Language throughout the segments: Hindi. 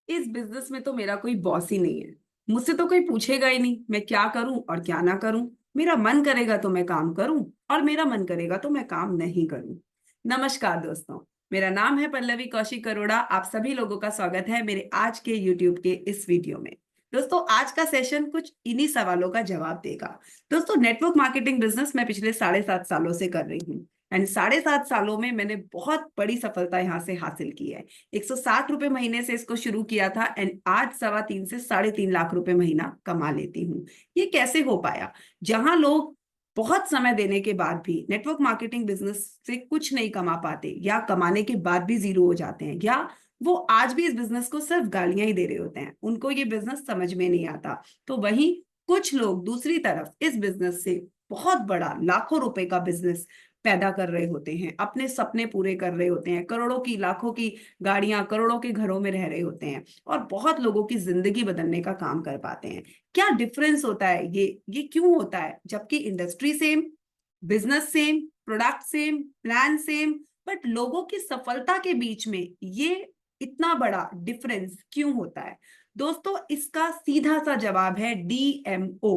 इस बिजनेस में तो मेरा कोई बॉस ही नहीं है। मुझसे तो कोई पूछेगा ही नहीं मैं क्या करूं और क्या ना करूं। मेरा मन करेगा तो मैं काम करूं और मेरा मन करेगा तो मैं काम नहीं करूं। नमस्कार दोस्तों, मेरा नाम है पल्लवी कौशिक अरोड़ा। आप सभी लोगों का स्वागत है मेरे आज के YouTube के इस वीडियो में। दोस्तों, आज का सेशन कुछ इन्हीं सवालों का जवाब देगा। दोस्तों, नेटवर्क मार्केटिंग बिजनेस मैं पिछले 7.5 सालों से कर रही हूँ एंड 7.5 सालों में मैंने बहुत बड़ी सफलता यहाँ से हासिल की है। 160 रुपए महीने से इसको शुरू किया था एंड आज 3.25 से 3.5 लाख रुपए महीना कमा लेती हूँ। ये कैसे हो पाया? जहां लोग बहुत समय देने के बाद भी नेटवर्क मार्केटिंग बिजनेस से कुछ नहीं कमा पाते या कमाने के बाद भी जीरो हो जाते हैं, या वो आज भी इस बिजनेस को सिर्फ गालियां ही दे रहे होते हैं, उनको ये बिजनेस समझ में नहीं आता। तो वहीं कुछ लोग दूसरी तरफ इस बिजनेस से बहुत बड़ा लाखों रुपए का बिजनेस पैदा कर रहे होते हैं, अपने सपने पूरे कर रहे होते हैं, करोड़ों की लाखों की गाड़ियां, करोड़ों के घरों में रह रहे होते हैं और बहुत लोगों की जिंदगी बदलने का काम कर पाते हैं। क्या डिफरेंस होता है? ये क्यों होता है जबकि industry same, business same, product same, plan same, but लोगों की सफलता के बीच में ये इतना बड़ा डिफरेंस क्यों होता है? दोस्तों, इसका सीधा सा जवाब है DMO।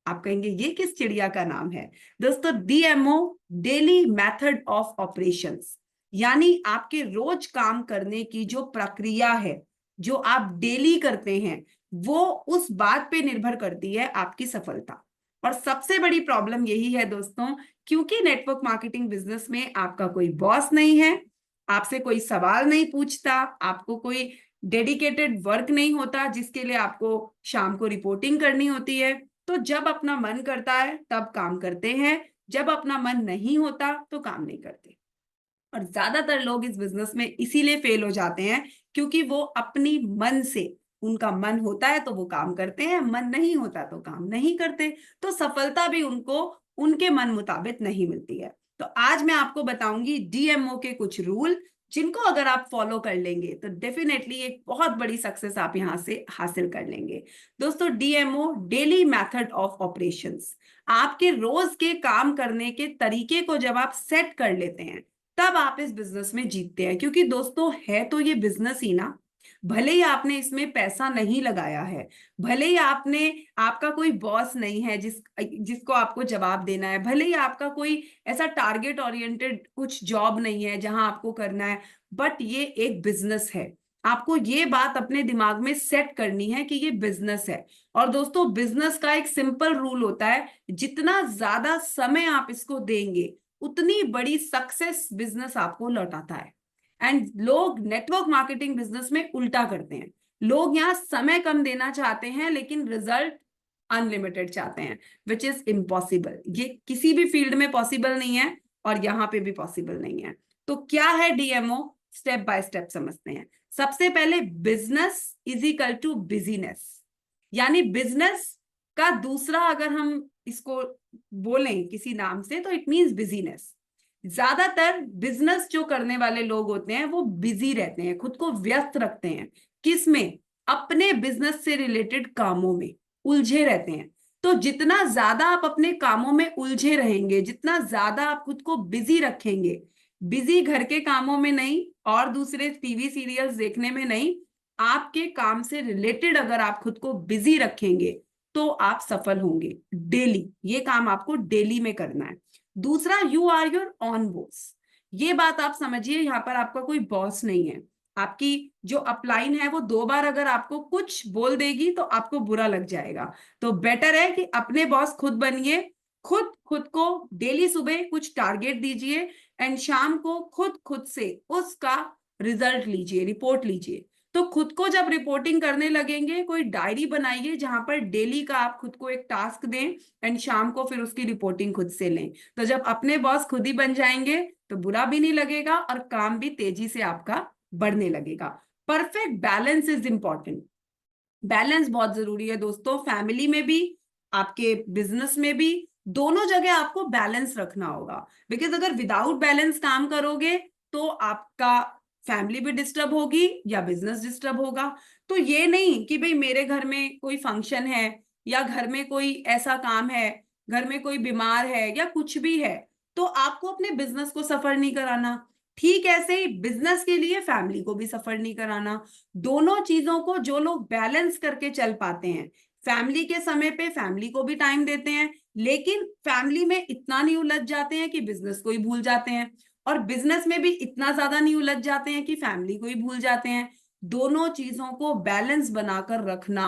आप कहेंगे ये किस चिड़िया का नाम है? दोस्तों, DMO daily method of operations, यानी आपके रोज काम करने की जो प्रक्रिया है, जो आप डेली करते हैं, वो उस बात पे निर्भर करती है आपकी सफलता। और सबसे बड़ी प्रॉब्लम यही है दोस्तों, क्योंकि नेटवर्क मार्केटिंग बिजनेस में आपका कोई बॉस नहीं है, आपसे कोई सवाल नहीं पूछता, आपको कोई डेडिकेटेड वर्क नहीं होता जिसके लिए आपको शाम को रिपोर्टिंग करनी होती है। तो जब अपना मन करता है तब काम करते हैं, जब अपना मन नहीं होता तो काम नहीं करते। और ज्यादातर लोग इस बिजनेस में इसीलिए फेल हो जाते हैं क्योंकि वो अपनी मन से, उनका मन होता है तो वो काम करते हैं, मन नहीं होता तो काम नहीं करते। तो सफलता भी उनको उनके मन मुताबिक नहीं मिलती है। तो आज मैं आपको बताऊंगी DMO के कुछ रूल, जिनको अगर आप फॉलो कर लेंगे तो डेफिनेटली एक बहुत बड़ी सक्सेस आप यहां से हासिल कर लेंगे। दोस्तों, DMO daily method of operations, आपके रोज के काम करने के तरीके को जब आप सेट कर लेते हैं तब आप इस बिजनेस में जीतते हैं। क्योंकि दोस्तों, है तो ये बिजनेस ही ना, भले ही आपने इसमें पैसा नहीं लगाया है, भले ही आपका कोई बॉस नहीं है जिसको आपको जवाब देना है, भले ही आपका कोई ऐसा टारगेट ओरिएंटेड कुछ जॉब नहीं है जहां आपको करना है, बट ये एक बिजनेस है। आपको ये बात अपने दिमाग में सेट करनी है कि ये बिजनेस है। और दोस्तों, बिजनेस का एक सिंपल रूल होता है, जितना ज्यादा समय आप इसको देंगे उतनी बड़ी सक्सेस बिजनेस आपको लौटाता है। एंड लोग नेटवर्क मार्केटिंग बिजनेस में उल्टा करते हैं। लोग यहाँ समय कम देना चाहते हैं लेकिन रिजल्ट अनलिमिटेड चाहते हैं, विच इज इम्पॉसिबल। ये किसी भी फील्ड में पॉसिबल नहीं है और यहाँ पे भी पॉसिबल नहीं है। तो क्या है DMO? स्टेप बाय स्टेप समझते हैं। सबसे पहले, business is equal to busyness, यानी बिजनेस का दूसरा अगर हम इसको बोलें किसी नाम से तो इट मींस बिजीनेस। ज्यादातर बिजनेस जो करने वाले लोग होते हैं वो बिजी रहते हैं, खुद को व्यस्त रखते हैं। किस में? अपने बिजनेस से रिलेटेड कामों में उलझे रहते हैं। तो जितना ज्यादा आप अपने कामों में उलझे रहेंगे, जितना ज्यादा आप खुद को बिजी रखेंगे, बिजी घर के कामों में नहीं और दूसरे टीवी सीरियल्स देखने में नहीं, आपके काम से रिलेटेड अगर आप खुद को बिजी रखेंगे तो आप सफल होंगे। डेली ये काम आपको डेली में करना है। दूसरा, you are your own boss. ये बात आप समझिए, यहाँ पर आपका कोई बॉस नहीं है। आपकी जो अपलाइन है वो 2 बार अगर आपको कुछ बोल देगी तो आपको बुरा लग जाएगा। तो बेटर है कि अपने बॉस खुद बनिए, खुद खुद को डेली सुबह कुछ टारगेट दीजिए एंड शाम को खुद खुद से उसका रिजल्ट लीजिए, रिपोर्ट लीजिए। तो खुद को जब रिपोर्टिंग करने लगेंगे, कोई डायरी बनाइए जहां पर डेली का आप खुद को एक टास्क दें एंड शाम को फिर उसकी रिपोर्टिंग खुद से लें। तो जब अपने बॉस खुद ही बन जाएंगे तो बुरा भी नहीं लगेगा और काम भी तेजी से आपका बढ़ने लगेगा। Perfect balance is important. Balance बहुत जरूरी है दोस्तों, फैमिली में भी, आपके बिजनेस में भी, दोनों जगह आपको बैलेंस रखना होगा। बिकॉज अगर विदाउट बैलेंस काम करोगे तो आपका फैमिली भी डिस्टर्ब होगी या बिजनेस डिस्टर्ब होगा। तो ये नहीं कि भाई मेरे घर में कोई फंक्शन है या घर में कोई ऐसा काम है, घर में कोई बीमार है या कुछ भी है, तो आपको अपने बिजनेस को सफर नहीं कराना। ठीक ऐसे ही बिजनेस के लिए फैमिली को भी सफर नहीं कराना। दोनों चीजों को जो लोग बैलेंस करके चल पाते हैं, फैमिली के समय पे फैमिली को भी टाइम देते हैं, लेकिन फैमिली में इतना नहीं उलझ जाते हैं कि बिजनेस को ही भूल जाते हैं, और बिजनेस में भी इतना ज्यादा नहीं उलझ जाते हैं कि फैमिली को ही भूल जाते हैं। दोनों चीजों को बैलेंस बनाकर रखना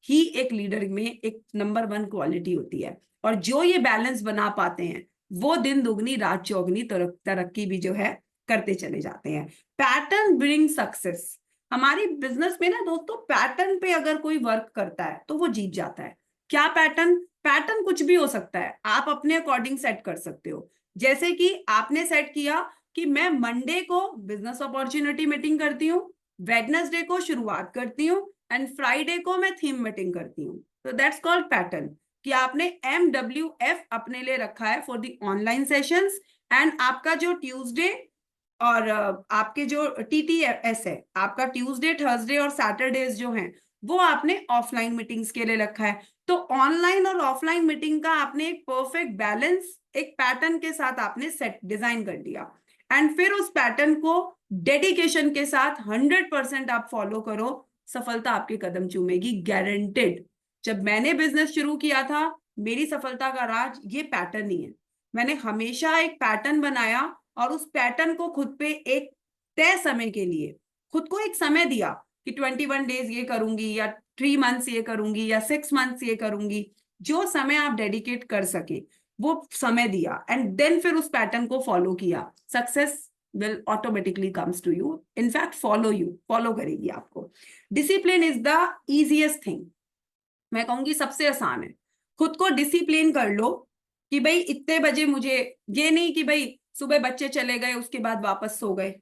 ही एक लीडर में एक नंबर वन क्वालिटी होती है। और जो ये बैलेंस बना पाते हैं वो दिन दुगनी रात चौगनी तरक्की भी जो है करते चले जाते हैं। Pattern bring success. हमारी बिजनेस में ना दोस्तों, पैटर्न पे अगर कोई वर्क करता है तो वो जीत जाता है। क्या पैटर्न? पैटर्न कुछ भी हो सकता है, आप अपने अकॉर्डिंग सेट कर सकते हो। जैसे कि आपने सेट किया कि मैं मंडे को बिजनेस अपॉर्चुनिटी मीटिंग करती हूँ, वेडनेसडे को शुरुआत करती हूँ, एंड फ्राइडे को मैं थीम मीटिंग करती हूँ। तो दैट्स कॉल्ड पैटर्न, कि आपने MWF अपने लिए रखा है for the online sessions, and आपका जो ट्यूसडे और आपके जो TTS है, आपका ट्यूसडे थर्सडे और सैटरडेज जो हैं वो आपने ऑफलाइन मीटिंग्स के लिए रखा है। तो ऑनलाइन और ऑफलाइन मीटिंग का आपने एक परफेक्ट बैलेंस एक पैटर्न के साथ आपने सेट डिजाइन कर दिया, एंड फिर उस पैटर्न को डेडिकेशन के साथ 100% आप फॉलो करो, सफलता आपके कदम चूमेगी, गारंटेड। जब मैंने बिजनेस शुरू किया था, मेरी सफलता का राज ये पैटर्न ही है। मैंने हमेशा एक पैटर्न बनाया और उस पैटर्न को खुद पे एक तय समय के लिए खुद को एक समय दिया कि 21 डेज ये करूंगी, या 3 मंथ्स ये करूंगी, या 6 मंथ्स ये करूंगी। जो समय आप डेडिकेट कर सके वो समय दिया, एंड देन फिर उस पैटर्न को फॉलो किया। Success will automatically comes to you, in fact follow करेगी आपको। Discipline is the easiest thing, मैं कहूंगी सबसे आसान है। खुद को डिसिप्लिन कर लो कि भाई इतने बजे मुझे, ये नहीं कि भाई सुबह बच्चे चले गए उसके बाद वापस सो गए,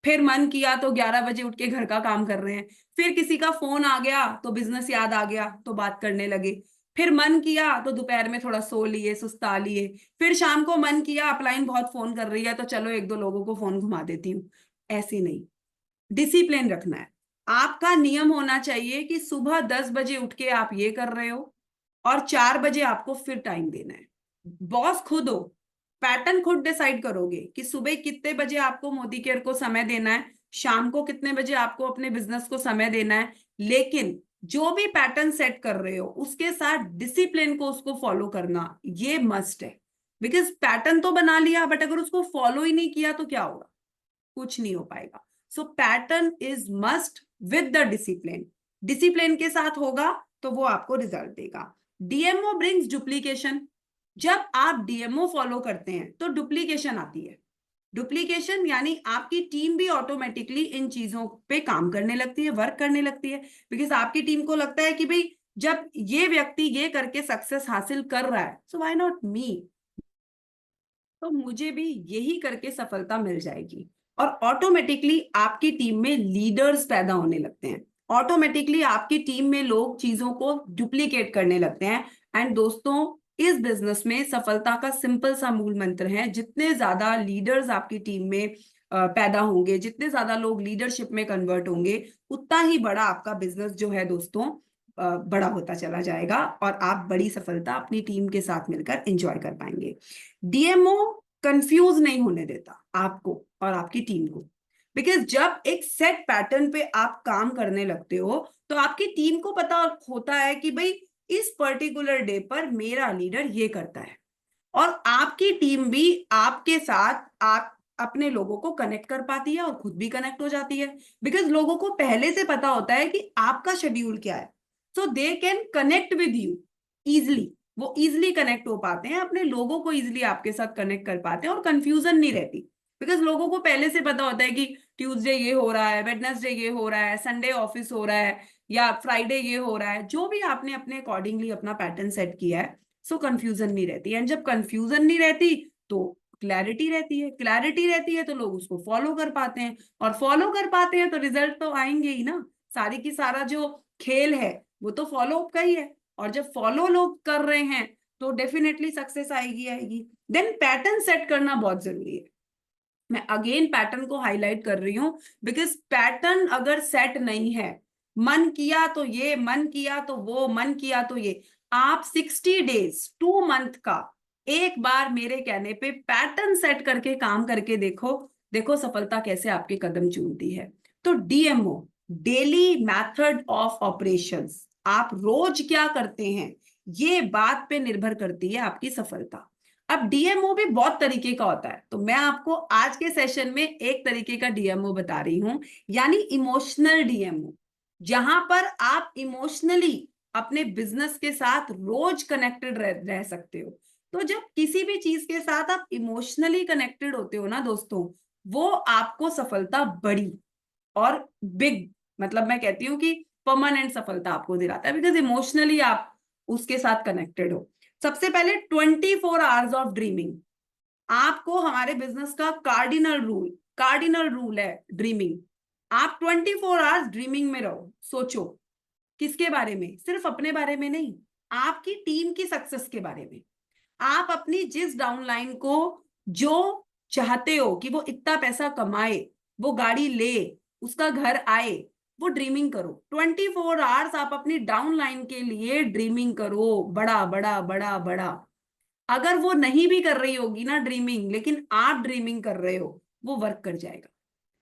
फिर मन किया तो 11 बजे उठ के घर का काम कर रहे हैं, फिर किसी का फोन आ गया तो बिजनेस याद आ गया तो बात करने लगे, फिर मन किया तो दोपहर में थोड़ा सो लिए, सुस्ता लिए, फिर शाम को मन किया अपलाइन बहुत फोन कर रही है तो चलो एक दो लोगों को फोन घुमा देती हूँ। ऐसे नहीं, डिसिप्लिन रखना है। आपका नियम होना चाहिए कि सुबह 10 बजे उठ के आप ये कर रहे हो और 4 बजे आपको फिर टाइम देना है। बॉस खुद हो, पैटर्न खुद डिसाइड करोगे कि सुबह कितने बजे आपको मोदी केयर को समय देना है, शाम को कितने बजे आपको अपने बिजनेस को समय देना है। लेकिन जो भी पैटर्न सेट कर रहे हो उसके साथ डिसिप्लिन को उसको फॉलो करना ये मस्ट है। बिकॉज पैटर्न तो बना लिया बट अगर उसको फॉलो ही नहीं किया तो क्या होगा? कुछ नहीं हो पाएगा। So pattern is must with the discipline. Discipline के साथ होगा तो वो आपको रिजल्ट देगा। DMO brings duplication. जब आप डीएमओ फॉलो करते हैं तो डुप्लीकेशन आती है। डुप्लीकेशन यानी आपकी टीम भी ऑटोमेटिकली इन चीजों पे काम करने लगती है, वर्क करने लगती है, बिकॉज आपकी टीम को लगता है कि भाई जब ये व्यक्ति ये करके सक्सेस हासिल कर रहा है सो व्हाई नॉट मी, तो मुझे भी यही करके सफलता मिल जाएगी। और ऑटोमेटिकली आपकी टीम में लीडर्स पैदा होने लगते हैं, ऑटोमेटिकली आपकी टीम में लोग चीजों को डुप्लीकेट करने लगते हैं। एंड दोस्तों, इस बिजनेस में सफलता का सिंपल सा मूल मंत्र है, जितने ज्यादा लीडर्स आपकी टीम में पैदा होंगे, जितने ज्यादा लोग लीडरशिप में कन्वर्ट होंगे, उतना ही बड़ा आपका बिजनेस जो है दोस्तों बड़ा होता चला जाएगा, और आप बड़ी सफलता अपनी टीम के साथ मिलकर एंजॉय कर पाएंगे। डीएमओ कंफ्यूज नहीं होने देता आपको और आपकी टीम को, बिकॉज जब एक सेट पैटर्न पे आप काम करने लगते हो तो आपकी टीम को पता होता है कि भाई इस पर्टिकुलर डे पर मेरा लीडर ये करता है, और आपकी टीम भी आपके साथ आप अपने लोगों को कनेक्ट कर पाती है और खुद भी कनेक्ट हो जाती है, बिकॉज लोगों को पहले से पता होता है कि आपका शेड्यूल क्या है। So they can connect with you easily, वो इजिली कनेक्ट हो पाते हैं, अपने लोगों को इजिली आपके साथ कनेक्ट कर पाते हैं और कंफ्यूजन नहीं रहती, बिकॉज लोगों को पहले से पता होता है कि ट्यूसडे ये हो रहा है, वेडनेसडे ये हो रहा है, संडे ऑफिस हो रहा है, या फ्राइडे ये हो रहा है, जो भी आपने अपने अकॉर्डिंगली अपना पैटर्न सेट किया है। सो कंफ्यूजन नहीं रहती, एंड जब कंफ्यूजन नहीं रहती तो क्लैरिटी रहती है, क्लैरिटी रहती है तो लोग उसको फॉलो कर पाते हैं, और फॉलो कर पाते हैं तो रिजल्ट तो आएंगे ही ना। सारी की सारा जो खेल है वो तो फॉलो अप का ही है, और जब फॉलो लोग कर रहे हैं तो डेफिनेटली सक्सेस आएगी आएगी। देन पैटर्न सेट करना बहुत जरूरी है। मैं अगेन पैटर्न को हाईलाइट कर रही हूं, बिकॉज पैटर्न अगर सेट नहीं है, मन किया तो ये, मन किया तो वो, मन किया तो ये, आप 60 डेज 2 मंथ का एक बार मेरे कहने पे पैटर्न सेट करके काम करके देखो, देखो सफलता कैसे आपके कदम चूमती है। तो DMO, daily method of operations, आप रोज क्या करते हैं, ये बात पे निर्भर करती है आपकी सफलता। अब डीएमओ भी बहुत तरीके का होता है, तो मैं आपको आज के सेशन में एक तरीके का डीएमओ बता रही हूं, यानी इमोशनल डीएमओ, जहां पर आप इमोशनली अपने बिजनेस के साथ रोज कनेक्टेड रह सकते हो। तो जब किसी भी चीज के साथ आप इमोशनली कनेक्टेड होते हो ना दोस्तों, वो आपको सफलता बड़ी और बिग, मतलब मैं कहती हूँ कि परमानेंट सफलता आपको दिलाता है, बिकॉज इमोशनली आप उसके साथ कनेक्टेड हो। सबसे पहले 24 आवर्स ऑफ ड्रीमिंग, आपको हमारे बिजनेस का कार्डिनल रूल है ड्रीमिंग। आप 24 आवर्स ड्रीमिंग में रहो, सोचो किसके बारे में, सिर्फ अपने बारे में नहीं, आपकी टीम की सक्सेस के बारे में। आप अपनी जिस डाउनलाइन को जो चाहते हो कि वो इतना पैसा कमाए, वो गाड़ी ले, उसका घर आए, वो ड्रीमिंग करो। 24 आवर्स आप अपनी डाउनलाइन के लिए ड्रीमिंग करो, बड़ा बड़ा बड़ा बड़ा। अगर वो नहीं भी कर रही होगी ना ड्रीमिंग, लेकिन आप ड्रीमिंग कर रहे हो, वो वर्क कर जाएगा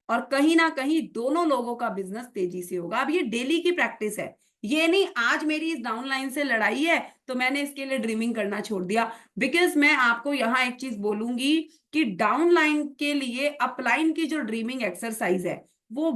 और कहीं ना कहीं दोनों लोगों का बिजनेस तेजी से होगा। अब ये डेली की प्रैक्टिस है, ये नहीं आज मेरी इस डाउनलाइन से लड़ाई है तो मैंने इसके लिए ड्रीमिंग करना छोड़ दिया। बिकॉज मैं आपको यहाँ एक चीज बोलूंगी कि डाउनलाइन के लिए अपलाइन की जो ड्रीमिंग एक्सरसाइज है, वो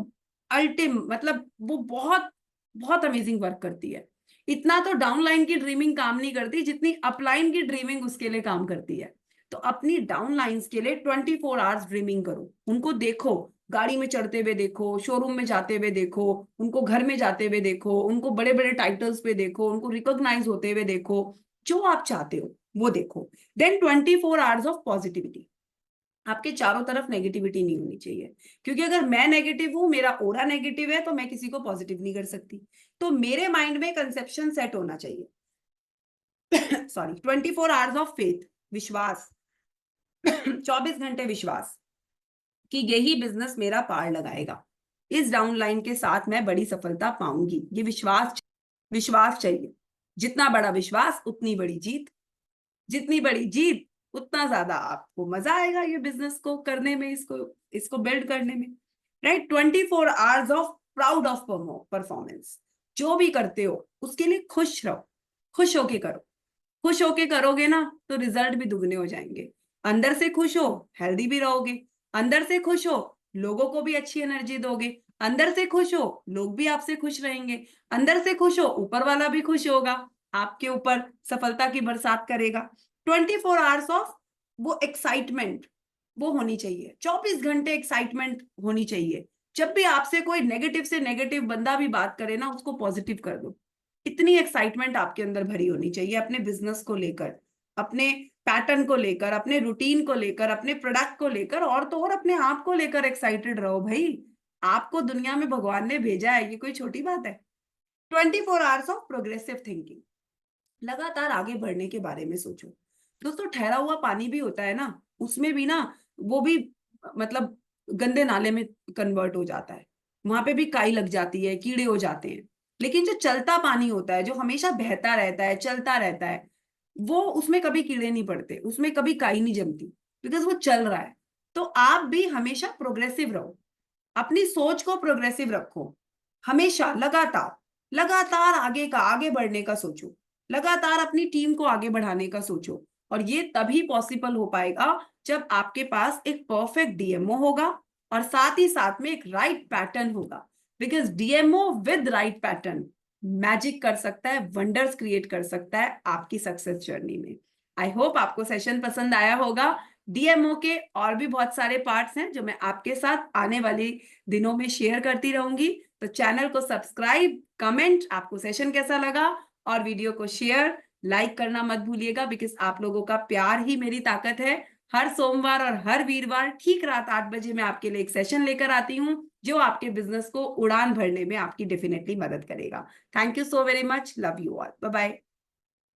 मतलब वो बहुत बहुत अमेजिंग वर्क करती है। इतना तो डाउनलाइन की ड्रीमिंग काम नहीं करती जितनी अपलाइन की ड्रीमिंग उसके लिए काम करती है। तो अपनी डाउनलाइंस के लिए 24 आवर्स ड्रीमिंग करो, उनको देखो, गाड़ी में चढ़ते हुए देखो, शोरूम में जाते हुए देखो, उनको घर में जाते हुए देखो, उनको बड़े बड़े टाइटल्स पे देखो, उनको रिकॉग्नाइज होते हुए देखो, जो आप चाहते हो वो देखो। देन 24 आवर्स ऑफ पॉजिटिविटी, आपके चारों तरफ नेगेटिविटी नहीं होनी चाहिए, क्योंकि अगर मैं नेगेटिव हूं, मेरा ओरा नेगेटिव है, तो मैं किसी को पॉजिटिव नहीं कर सकती। तो मेरे माइंड में कंसेप्शन सेट होना चाहिए सॉरी, 24 आवर्स ऑफ फेथ, विश्वास 24 घंटे विश्वास कि यही बिजनेस मेरा पार लगाएगा, इस डाउनलाइन के साथ मैं बड़ी सफलता पाऊंगी, ये विश्वास, विश्वास चाहिए। जितना बड़ा विश्वास उतनी बड़ी जीत, जितनी बड़ी जीत उतना ज्यादा आपको मजा आएगा ये बिजनेस को करने में, इसको इसको बिल्ड करने में। Right, 24 hours of proud of performance, जो भी करते हो उसके लिए खुश रहो, खुश होके करो। खुश होके करोगे ना तो रिजल्ट भी दुगने हो जाएंगे। अंदर से खुश हो, हेल्दी भी रहोगे। अंदर से खुश हो, लोगों को भी अच्छी एनर्जी दोगे। अंदर से खुश हो, लोग भी आपसे खुश रहेंगे। अंदर से खुश हो, ऊपर वाला भी खुश होगा, आपके ऊपर सफलता की बरसात करेगा। 24 आवर्स ऑफ वो एक्साइटमेंट, वो होनी चाहिए, 24 घंटे एक्साइटमेंट होनी चाहिए। जब भी आपसे कोई नेगेटिव से नेगेटिव बंदा भी बात करे ना, उसको पॉजिटिव कर दो। इतनी एक्साइटमेंट आपके अंदर भरी होनी चाहिए अपने बिजनेस को लेकर, अपने पैटर्न को लेकर, अपने रूटीन को लेकर, अपने प्रोडक्ट को लेकर, और तो और अपने आप को लेकर एक्साइटेड रहो भाई। आपको दुनिया में भगवान ने भेजा है, ये कोई छोटी बात है। 24 आवर्स ऑफ प्रोग्रेसिव थिंकिंग, लगातार आगे बढ़ने के बारे में सोचो। दोस्तों ठहरा हुआ पानी भी होता है ना, उसमें भी ना, वो भी मतलब गंदे नाले में कन्वर्ट हो जाता है, वहां पे भी काई लग जाती है, कीड़े हो जाते हैं। लेकिन जो चलता पानी होता है, जो हमेशा बहता रहता है, चलता रहता है, वो उसमें कभी कीड़े नहीं पड़ते, उसमें कभी काई नहीं जमती, बिकॉज वो चल रहा है। तो आप भी हमेशा प्रोग्रेसिव रहो, अपनी सोच को प्रोग्रेसिव रखो, हमेशा लगातार लगातार आगे बढ़ने का सोचो, लगातार अपनी टीम को आगे बढ़ाने का सोचो। और ये तभी पॉसिबल हो पाएगा जब आपके पास एक परफेक्ट डीएमओ होगा और साथ ही साथ में एक राइट पैटर्न होगा। Because DMO with right pattern magic कर सकता है, वंडर्स क्रिएट कर सकता है आपकी सक्सेस जर्नी में। आई होप आपको सेशन पसंद आया होगा। डीएमओ के और भी बहुत सारे पार्ट्स हैं जो मैं आपके साथ आने वाले दिनों में शेयर करती रहूंगी। तो चैनल को सब्सक्राइब, कमेंट आपको सेशन कैसा लगा, और वीडियो को शेयर, लाइक करना मत भूलिएगा, बिकॉज आप लोगों का प्यार ही मेरी ताकत है। हर सोमवार और हर वीरवार ठीक रात 8 बजे मैं आपके लिए एक सेशन लेकर आती हूँ जो आपके बिजनेस को उड़ान भरने में आपकी डेफिनेटली मदद करेगा। Thank you so very much, love you all, bye bye.